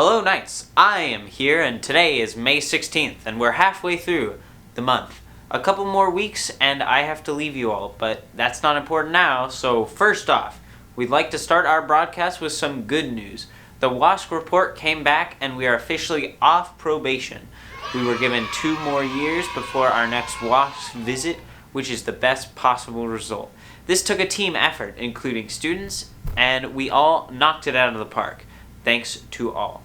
Hello Knights, I am here and today is May 16th and we're halfway through the month. A couple more weeks and I have to leave you all, but that's not important now, so first off, we'd like to start our broadcast with some good news. The WASC report came back and we are officially off probation. We were given 2 more years before our next WASC visit, which is the best possible result. This took a team effort, including students, and we all knocked it out of the park. Thanks to all.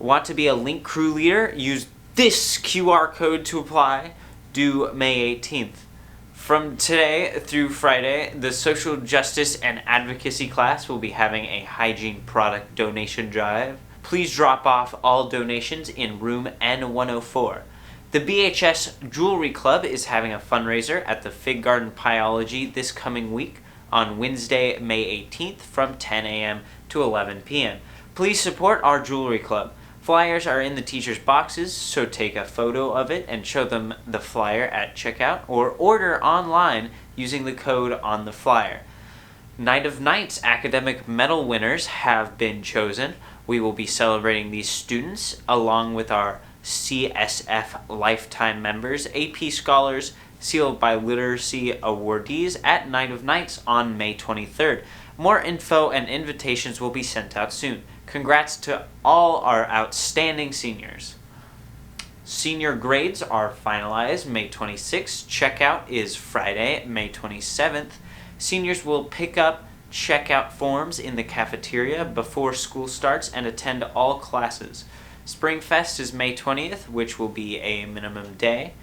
Want to be a Link Crew leader? Use this QR code to apply. Due May 18th. From today through Friday, the Social Justice and Advocacy class will be having a hygiene product donation drive. Please drop off all donations in room N104. The BHS Jewelry Club is having a fundraiser at the Fig Garden Pyology this coming week on Wednesday, May 18th from 10 a.m. to 11 p.m. Please support our jewelry club. Flyers are in the teachers' boxes, so take a photo of it and show them the flyer at checkout or order online using the code on the flyer. Night of Nights academic medal winners have been chosen. We will be celebrating these students along with our CSF Lifetime members, AP Scholars, sealed by Literacy awardees at Night of Nights on May 23rd. More info and invitations will be sent out soon. Congrats to all our outstanding seniors. Senior grades are finalized May 26th. Checkout is Friday, May 27th. Seniors will pick up checkout forms in the cafeteria before school starts and attend all classes. Spring Fest is May 20th, which will be a minimum day.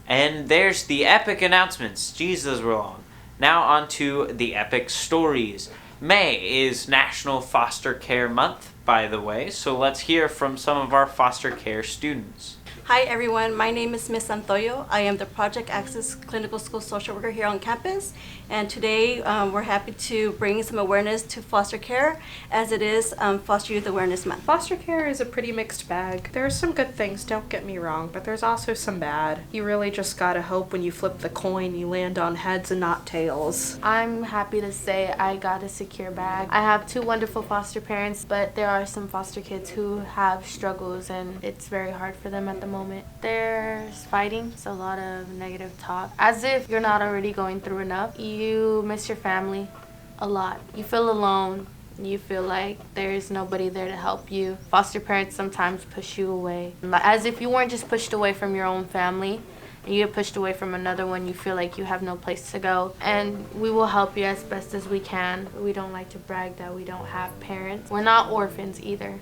And there's the epic announcements. Jeez, those were long. Now on to the epic stories. May is National Foster Care Month, by the way, so let's hear from some of our foster care students. Hi everyone, my name is Ms. Santoyo. I am the Project Access Clinical School Social Worker here on campus, and today we're happy to bring some awareness to foster care as it is Foster Youth Awareness Month. Foster care is a pretty mixed bag. There are some good things, don't get me wrong, but there's also some bad. You really just gotta hope when you flip the coin you land on heads and not tails. I'm happy to say I got a secure bag. I have 2 wonderful foster parents, but there are some foster kids who have struggles and it's very hard for them at the moment. There's fighting, it's a lot of negative talk. As if you're not already going through enough. You miss your family a lot. You feel alone. You feel like there's nobody there to help you. Foster parents sometimes push you away. As if you weren't just pushed away from your own family, and you get pushed away from another one, you feel like you have no place to go. And we will help you as best as we can. We don't like to brag that we don't have parents. We're not orphans either.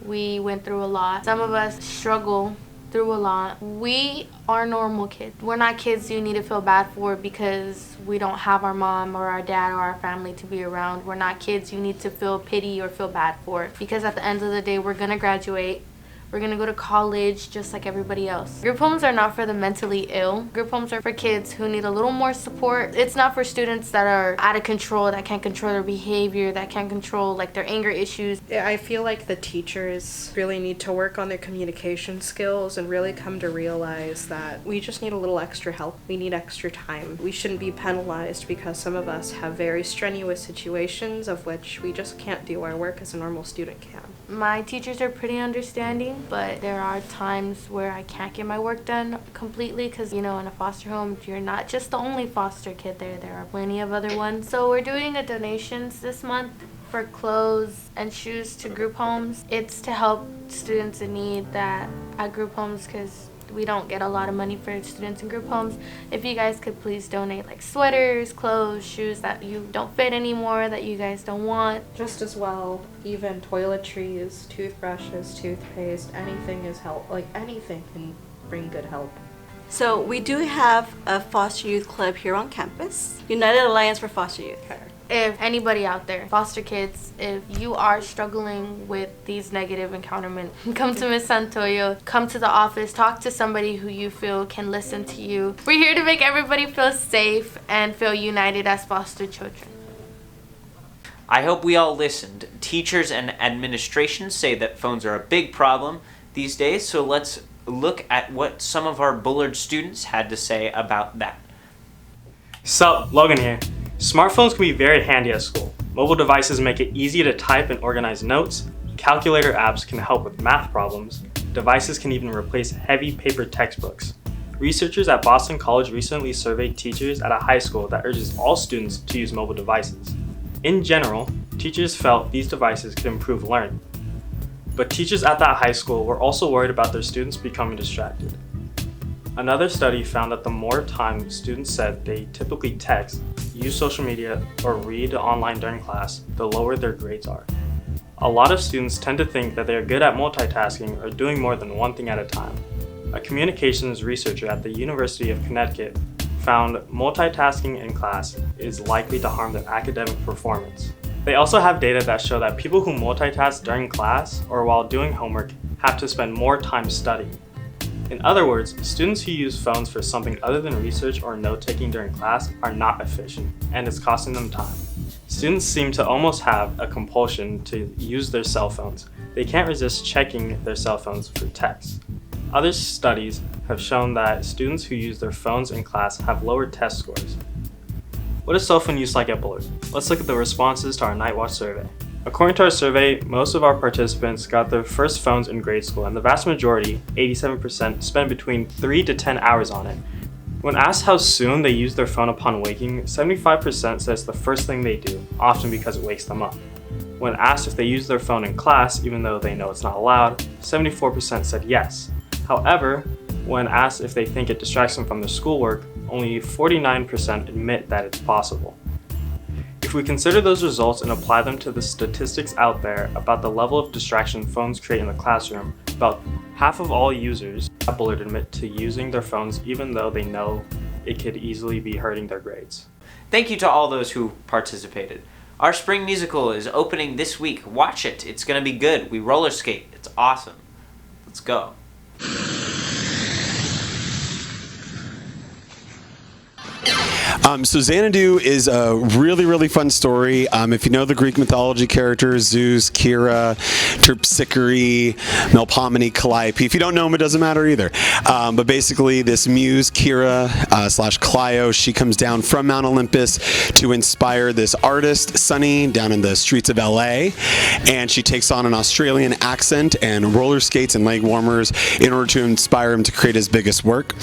We went through a lot. Some of us struggle through a lot. We are normal kids. We're not kids you need to feel bad for because we don't have our mom or our dad or our family to be around. We're not kids you need to feel pity or feel bad for because at the end of the day, we're gonna graduate. We're gonna go to college just like everybody else. Group homes are not for the mentally ill. Group homes are for kids who need a little more support. It's not for students that are out of control, that can't control their behavior, that can't control like their anger issues. I feel like the teachers really need to work on their communication skills and really come to realize that we just need a little extra help. We need extra time. We shouldn't be penalized because some of us have very strenuous situations of which we just can't do our work as a normal student can. My teachers are pretty understanding, but there are times where I can't get my work done completely because, in a foster home, you're not just the only foster kid there. There are plenty of other ones. So we're doing a donations this month for clothes and shoes to group homes. It's to help students in need that at group homes because we don't get a lot of money for students in group homes. If you guys could please donate like sweaters, clothes, shoes that you don't fit anymore, that you guys don't want. Just as well, even toiletries, toothbrushes, toothpaste, anything is help. Like anything can bring good help. So we do have a foster youth club here on campus, United Alliance for Foster Youth. If anybody out there, foster kids, if you are struggling with these negative encounterments, come to Ms. Santoyo, come to the office, talk to somebody who you feel can listen to you. We're here to make everybody feel safe and feel united as foster children. I hope we all listened. Teachers and administration say that phones are a big problem these days, so let's look at what some of our Bullard students had to say about that. Sup, Logan here. Smartphones can be very handy at school. Mobile devices make it easy to type and organize notes. You calculator apps can help with math problems, devices can even replace heavy paper textbooks. Researchers at Boston College recently surveyed teachers at a high school that urges all students to use mobile devices. In general, teachers felt these devices could improve learning. But teachers at that high school were also worried about their students becoming distracted. Another study found that the more time students said they typically text, use social media, or read online during class, the lower their grades are. A lot of students tend to think that they are good at multitasking or doing more than one thing at a time. A communications researcher at the University of Connecticut found multitasking in class is likely to harm their academic performance. They also have data that show that people who multitask during class or while doing homework have to spend more time studying. In other words, students who use phones for something other than research or note-taking during class are not efficient, and it's costing them time. Students seem to almost have a compulsion to use their cell phones. They can't resist checking their cell phones for texts. Other studies have shown that students who use their phones in class have lower test scores. What is cell phone use like at Bullard? Let's look at the responses to our Night Watch survey. According to our survey, most of our participants got their first phones in grade school, and the vast majority, 87%, spent between 3 to 10 hours on it. When asked how soon they use their phone upon waking, 75% says the first thing they do, often because it wakes them up. When asked if they use their phone in class, even though they know it's not allowed, 74% said yes. However, when asked if they think it distracts them from their schoolwork, only 49% admit that it's possible. If we consider those results and apply them to the statistics out there about the level of distraction phones create in the classroom, about half of all users at Bullard admit to using their phones even though they know it could easily be hurting their grades. Thank you to all those who participated. Our spring musical is opening this week. Watch it. It's going to be good. We roller skate. It's awesome. Let's go. So Xanadu is a really, really fun story. If you know the Greek mythology characters, Zeus, Kira, Terpsichore, Melpomene, Calliope. If you don't know them, it doesn't matter either. But basically, this muse, Kira / Clio, she comes down from Mount Olympus to inspire this artist, Sunny, down in the streets of LA. And she takes on an Australian accent and roller skates and leg warmers in order to inspire him to create his biggest work.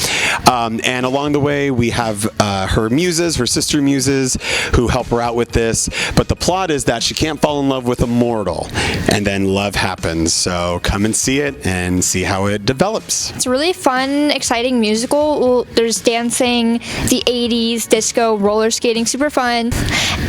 And along the way, we have her muses, her sister muses, who help her out with this. But the plot is that she can't fall in love with a mortal, and then love happens. So come and see it and see how it develops. It's a really fun, exciting musical. Well, there's dancing, the 80s, disco, roller skating, super fun.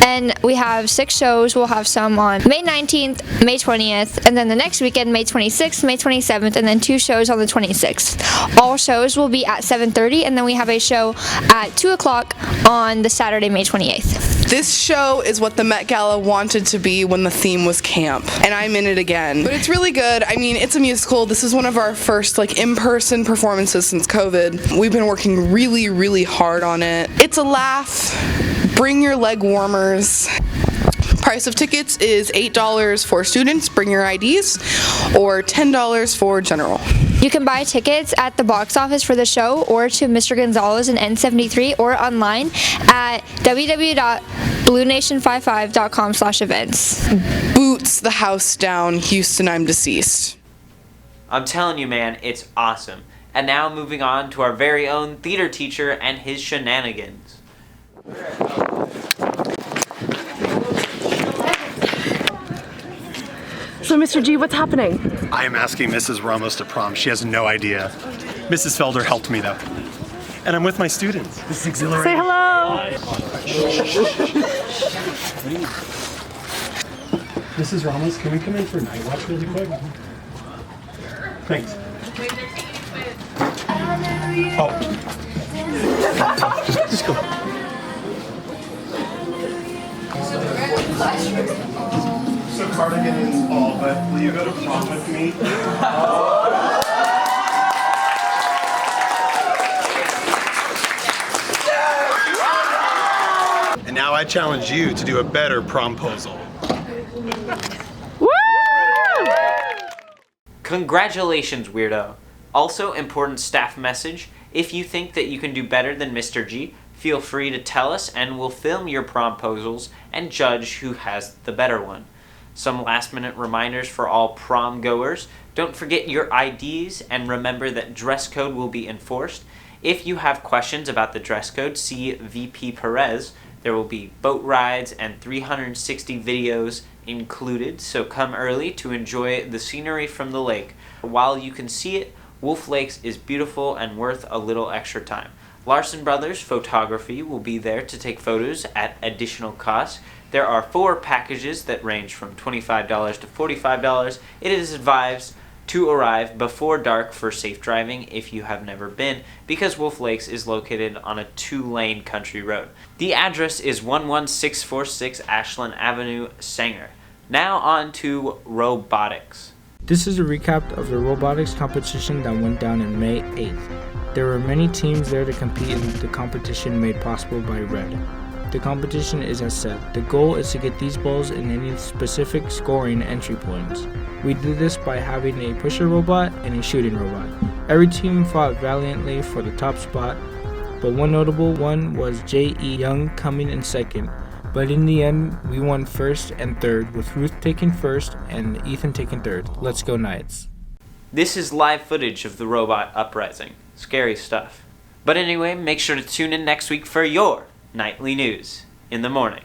And we have 6 shows. We'll have some on May 19th, May 20th, and then the next weekend, May 26th, May 27th, and then 2 shows on the 26th. All shows will be at 7:30, and then we have a show at 2 o'clock on the Saturday, May 28th. This show is what the Met Gala wanted to be when the theme was camp, and I'm in it again. But it's really good. I mean, it's a musical. This is one of our first in-person performances since COVID. We've been working really, really hard on it. It's a laugh. Bring your leg warmers. Price of tickets is $8 for students, bring your IDs, or $10 for general. You can buy tickets at the box office for the show or to Mr. Gonzalez in N73 or online at www.bluenation55.com/events. Boots the house down, Houston, I'm deceased. I'm telling you, man, it's awesome. And now moving on to our very own theater teacher and his shenanigans. So, Mr. G, what's happening? I am asking Mrs. Ramos to prom. She has no idea. Mrs. Felder helped me, though. And I'm with my students. This is exhilarating. Say hello! Mrs. Ramos, can we come in for night watch really quick? Thanks. Oh. Just go. So cardigan is all, but will you go to prom with me? And now I challenge you to do a better promposal. Congratulations, weirdo. Also, important staff message. If you think that you can do better than Mr. G, feel free to tell us and we'll film your promposals and judge who has the better one. Some last minute reminders for all prom goers. Don't forget your IDs and remember that dress code will be enforced. If you have questions about the dress code, see VP Perez. There will be boat rides and 360 videos included, so come early to enjoy the scenery from the lake. While you can see it, Wolf Lakes is beautiful and worth a little extra time. Larson Brothers Photography will be there to take photos at additional cost. There are 4 packages that range from $25 to $45. It is advised to arrive before dark for safe driving if you have never been, because Wolf Lakes is located on a 2-lane country road. The address is 11646 Ashland Avenue, Sanger. Now on to Robotics. This is a recap of the robotics competition that went down on May 8th. There were many teams there to compete in the competition made possible by Red. The competition is as said. The goal is to get these balls in any specific scoring entry points. We did this by having a pusher robot and a shooting robot. Every team fought valiantly for the top spot, but one notable one was J.E. Young coming in second. But in the end, we won first and third, with Ruth taking first and Ethan taking third. Let's go Knights. This is live footage of the robot uprising. Scary stuff. But anyway, make sure to tune in next week for your nightly news in the morning.